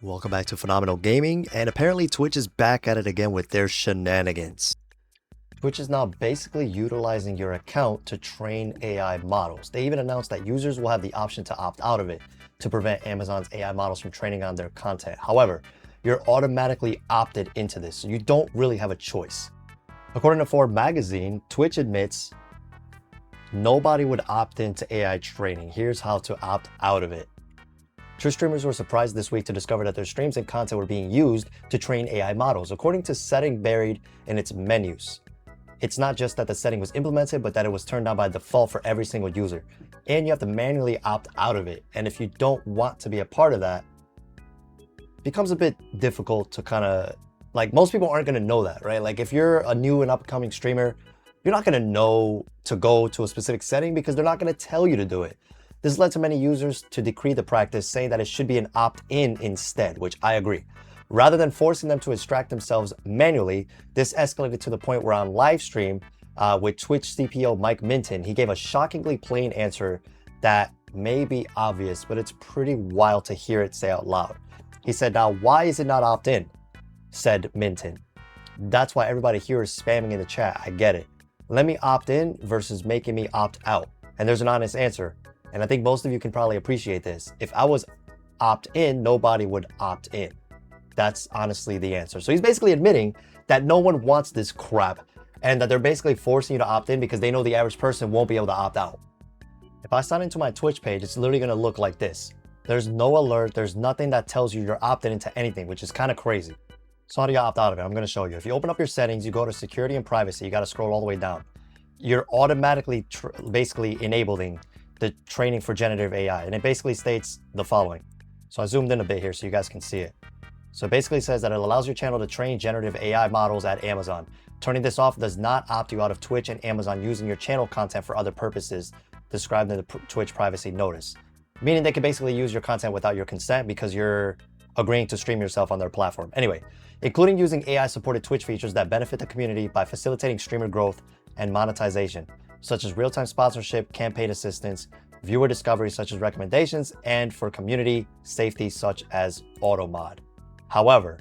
Welcome back to Phenomenal Gaming, and apparently Twitch is back at it again with their shenanigans. Twitch is now basically utilizing your account to train AI models. They even announced that users will have the option to opt out of it to prevent Amazon's AI models from training on their content. However, you're automatically opted into this, so you don't really have a choice. According to Forbes magazine, Twitch admits nobody would opt into AI training. Here's how to opt out of it. Twitch streamers were surprised this week to discover that their streams and content were being used to train AI models, according to setting buried in its menus. It's not just that the setting was implemented, but that it was turned on by default for every single user. And you have to manually opt out of it. And if you don't want to be a part of that, it becomes a bit difficult to kind of, like, most people aren't going to know that, right? Like, if you're a new and upcoming streamer, you're not going to know to go to a specific setting because they're not going to tell you to do it. This led to many users to decree the practice, saying that it should be an opt-in instead, which I agree. Rather than forcing them to extract themselves manually, this escalated to the point where on live stream with Twitch CPO Mike Minton, he gave a shockingly plain answer that may be obvious, but it's pretty wild to hear it say out loud. He said, "Now, why is it not opt-in?" said Minton. "That's why everybody here is spamming in the chat. I get it. Let me opt in versus making me opt out." And there's an honest answer. And I think most of you can probably appreciate this. If I was opt in, nobody would opt in. That's honestly the answer. So he's basically admitting that no one wants this crap and that they're basically forcing you to opt in because they know the average person won't be able to opt out. If I sign into my Twitch page, it's literally going to look like this. There's no alert. There's nothing that tells you you're opted into anything, which is kind of crazy. So how do you opt out of it? I'm going to show you. If you open up your settings, you go to security and privacy. You got to scroll all the way down. You're automatically basically enabling the training for generative AI. And it basically states the following. So I zoomed in a bit here so you guys can see it. So it basically says that it allows your channel to train generative AI models at Amazon. Turning this off does not opt you out of Twitch and Amazon using your channel content for other purposes described in the Twitch privacy notice. Meaning they can basically use your content without your consent because you're agreeing to stream yourself on their platform. Anyway, including using AI-supported Twitch features that benefit the community by facilitating streamer growth and monetization, such as real-time sponsorship, campaign assistance, viewer discovery such as recommendations, and for community safety such as AutoMod. However,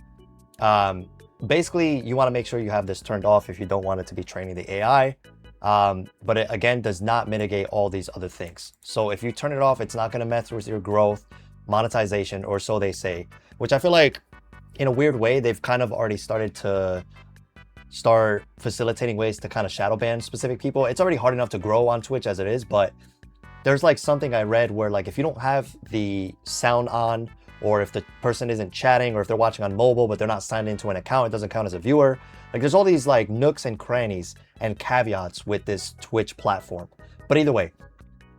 basically you want to make sure you have this turned off if you don't want it to be training the AI, but it again does not mitigate all these other things. So if you turn it off, it's not going to mess with your growth, monetization, or so they say, which I feel like in a weird way, they've kind of already started to start facilitating ways to kind of shadow ban specific people. It's already hard enough to grow on Twitch as it is, but there's like something I read where like if you don't have the sound on, or if the person isn't chatting, or if they're watching on mobile but they're not signed into an account, it doesn't count as a viewer. Like there's all these like nooks and crannies and caveats with this Twitch platform. But either way,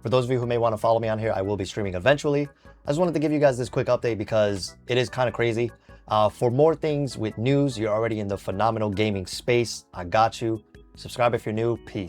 for those of you who may want to follow me on here, I will be streaming eventually. I just wanted to give you guys this quick update because it is kind of crazy. For more things with news, you're already in the Phenomenal Gaming space. I got you. Subscribe if you're new. Peace.